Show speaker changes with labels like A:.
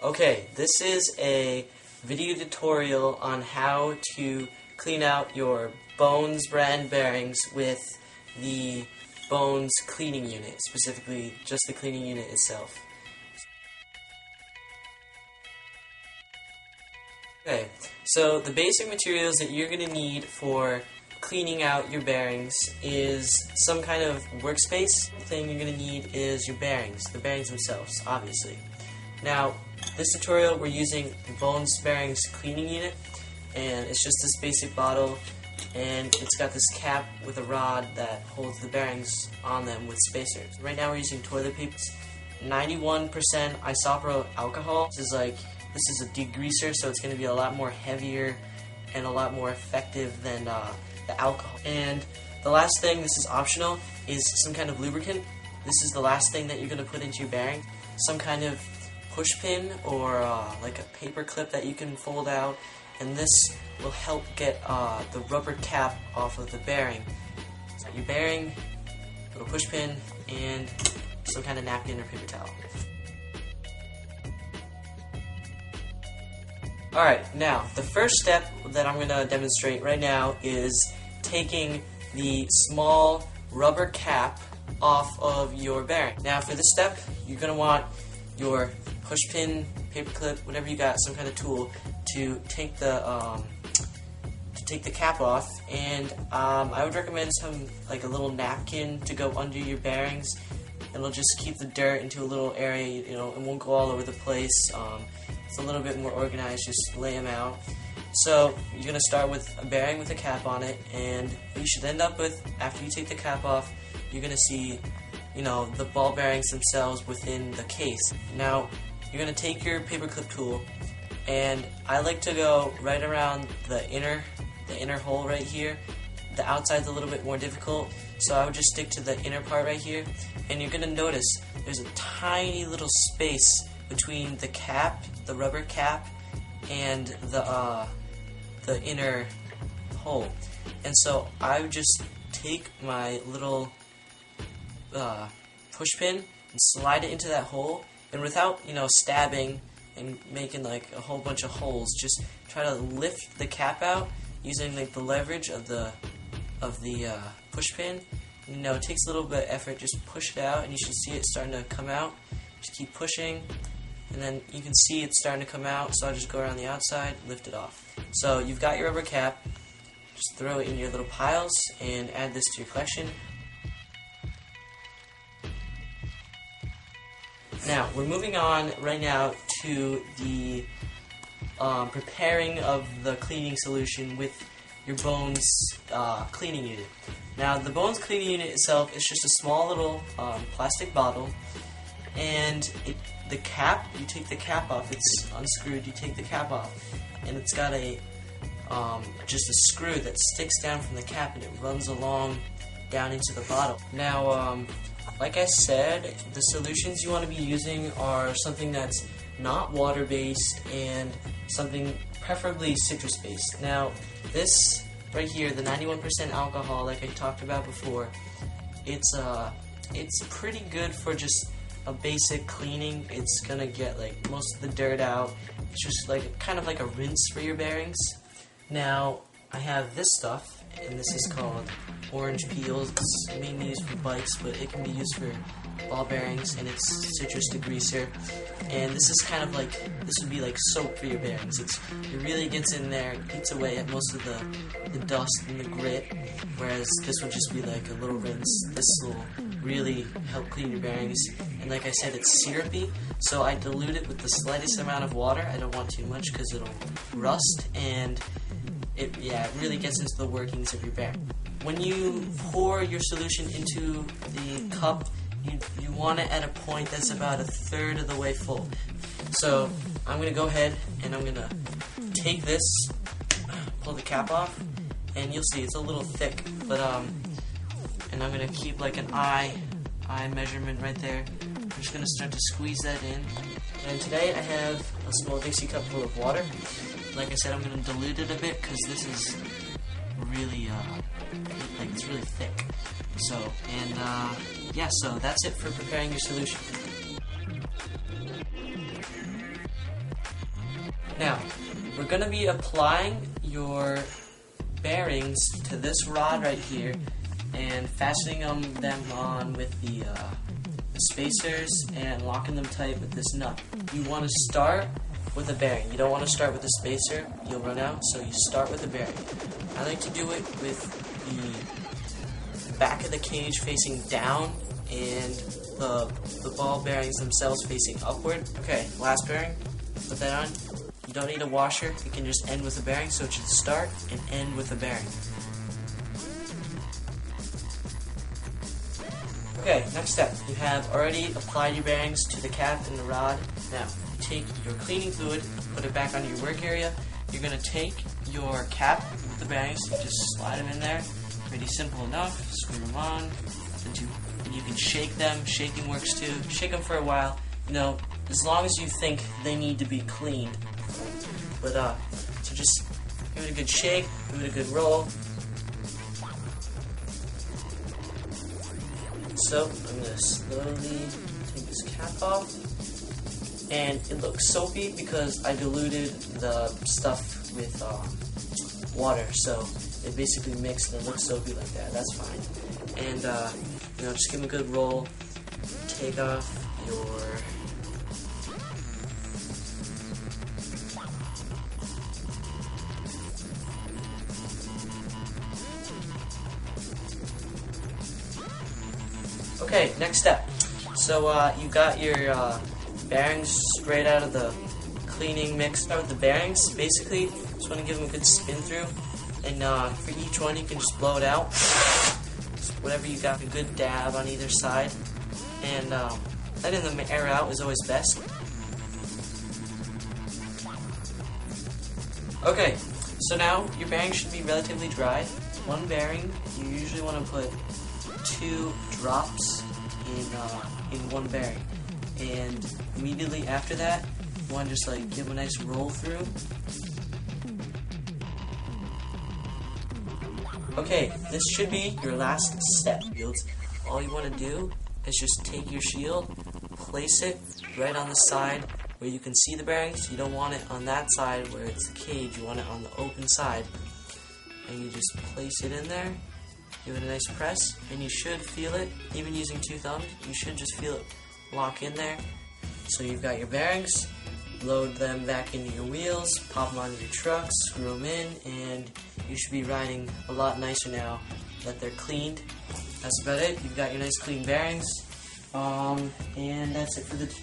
A: Okay, this is a video tutorial on how to clean out your Bones brand bearings with the Bones cleaning unit, specifically just the cleaning unit itself. Okay, so the basic materials that you're going to need for cleaning out your bearings is some kind of workspace. The thing you're going to need is your bearings, the bearings themselves, obviously. Now, this tutorial we're using the Bones bearings cleaning unit, and it's just this basic bottle, and it's got this cap with a rod that holds the bearings on them with spacers. Right now we're using toilet paper, 91% isopropyl alcohol. This is a degreaser, so it's going to be a lot more heavier and a lot more effective than the alcohol. And the last thing, this is optional, is some kind of lubricant. This is the last thing that you're going to put into your bearing. Some kind of push pin or like a paper clip that you can fold out, and this will help get the rubber cap off of the bearing. So your bearing, little push pin, and some kind of napkin or paper towel. Alright, now the first step that I'm going to demonstrate right now is taking the small rubber cap off of your bearing. Now for this step, you're going to want your push pin, paper clip, whatever you got, some kind of tool to take the cap off, and I would recommend like a little napkin to go under your bearings. It'll just keep the dirt into a little area, it won't go all over the place. It's a little bit more organized, just lay them out. So you're going to start with a bearing with a cap on it, and what you should end up with, after you take the cap off, you're going to see, the ball bearings themselves within the case. Now, you're going to take your paperclip tool, and I like to go right around the inner hole right here. The outside's a little bit more difficult, so I would just stick to the inner part right here, and you're going to notice there's a tiny little space between the cap, the rubber cap, and the inner hole. And so I would just take my little push pin and slide it into that hole, and without stabbing and making like a whole bunch of holes, just try to lift the cap out using like the leverage of the push pin. It takes a little bit of effort. Just push it out, and you should see it starting to come out. Just keep pushing, and then you can see it's starting to come out. So I'll just go around the outside, lift it off. So you've got your rubber cap. Just throw it in your little piles and add this to your collection. Now, we're moving on right now to the preparing of the cleaning solution with your Bones cleaning unit. Now, the Bones cleaning unit itself is just a small little plastic bottle, and the cap, you take the cap off, it's unscrewed, you take the cap off, and it's got just a screw that sticks down from the cap, and it runs along down into the bottle. Now, like I said, the solutions you want to be using are something that's not water-based and something preferably citrus-based. Now, this right here, the 91% alcohol, like I talked about before, it's pretty good for just a basic cleaning. It's gonna get like most of the dirt out. It's just like kind of like a rinse for your bearings. Now, I have this stuff, and this is called orange peels. It's mainly used for bikes, but it can be used for ball bearings, and it's citrus degreaser. And this is kind of like, this would be like soap for your bearings. It really gets in there, eats away at most of the dust and the grit, whereas this would just be like a little rinse. This will really help clean your bearings. And like I said, it's syrupy, so I dilute it with the slightest amount of water. I don't want too much because it'll rust, and it really gets into the workings of your bearing. When you pour your solution into the cup, you want it at a point that's about 1/3 of the way full. So I'm going to go ahead and I'm going to take this, pull the cap off, and you'll see it's a little thick, but and I'm going to keep like an eye measurement right there. I'm just going to start to squeeze that in. And today I have a small Dixie cup full of water. Like I said, I'm going to dilute it a bit because this is really it's really thick. So, and so that's it for preparing your solution. Now, we're going to be applying your bearings to this rod right here and fastening them on with the spacers and locking them tight with this nut. You want to start with a bearing. You don't want to start with a spacer. You'll run out, so you start with a bearing. I like to do it with the back of the cage facing down and the ball bearings themselves facing upward. Okay, last bearing. Put that on. You don't need a washer. You can just end with a bearing, so it should start and end with a bearing. Okay, next step. You have already applied your bearings to the cap and the rod. Now, take your cleaning fluid, put it back onto your work area. You're going to take your cap with the bearings, just slide them in there. Pretty simple enough. Screw them on. And you can shake them. Shaking works too. Shake them for a while. You know, as long as you think they need to be cleaned. But, so just give it a good shake, give it a good roll. So, I'm going to slowly take this cap off. And it looks soapy because I diluted the stuff with water. So, it basically mixed and it looks soapy like that. That's fine. And, you know, just give them a good roll. Take off your... Okay, next step. So you got your bearings sprayed out of the cleaning mix. Start with the bearings. Basically, just want to give them a good spin through. And for each one, you can just blow it out. Just whatever you got, a good dab on either side. And letting the air out is always best. Okay, so now your bearings should be relatively dry. One bearing, you usually want to put 2 drops in one bearing, and immediately after that, you want to just like give a nice roll through. Okay, this should be your last step, Fields. All you want to do is just take your shield, place it right on the side where you can see the bearings. You don't want it on that side where it's the cage. You want it on the open side, and you just place it in there. Give it a nice press, and you should feel it, even using 2 thumbs, you should just feel it lock in there. So you've got your bearings, load them back into your wheels, pop them onto your truck, screw them in, and you should be riding a lot nicer now that they're cleaned. That's about it. You've got your nice clean bearings, and that's it for the tutorial.